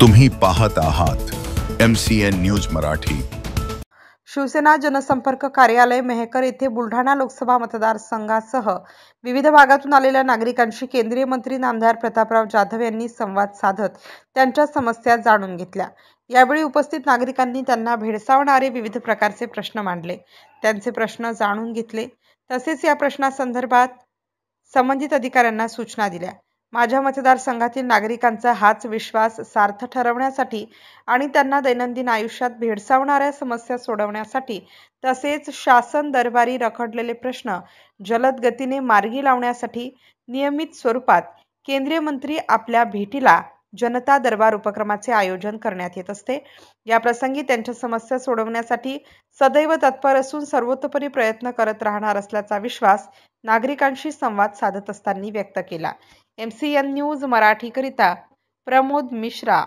तुम्ही पाहत आहात MCN न्यूज मराठी। शिवसेना जनसंपर्क कार्यालय मेहकर येथे बुलढाणा लोकसभा मतदारसंघासह विविध भागातून आलेल्या नागरिकांशी केंद्रीय मंत्री नामदार प्रतापराव जाधव यांनी संवाद साधत त्यांच्या समस्या जाणून घेतल्या। यावेळी उपस्थित नागरिकांनी त्यांना भेडसावणारे विविध प्रकारचे प्रश्न मांडले, त्यांचे प्रश्न जाणून घेतले, तसेच या प्रश्नासंदर्भात संबंधित अधिकाऱ्यांना सूचना दिल्या। माझ्या मतदारसंघातील नागरिकांचा हाच विश्वास सार्थ ठरवण्यासाठी आणि त्यांना दैनंदिन आयुष्यात भेडसावणाऱ्या समस्या सोडवण्यासाठी तसेच शासन दरबारी रखडलेले प्रश्न जलद गतीने मार्गी लावण्यासाठी नियमित स्वरूपात केंद्रीय मंत्री आपल्या भेटीला जनता दरबार उपक्रमाचे आयोजन करण्यात येत असते। या प्रसंगी त्यांच्या समस्या सोडवण्यासाठी सदैव तत्पर असून सर्वतोपरी प्रयत्न करत राहणार असल्याचा विश्वास नागरिकांशी संवाद साधत असताना व्यक्त केला। MCN न्यूज मराठी करिता प्रमोद मिश्रा।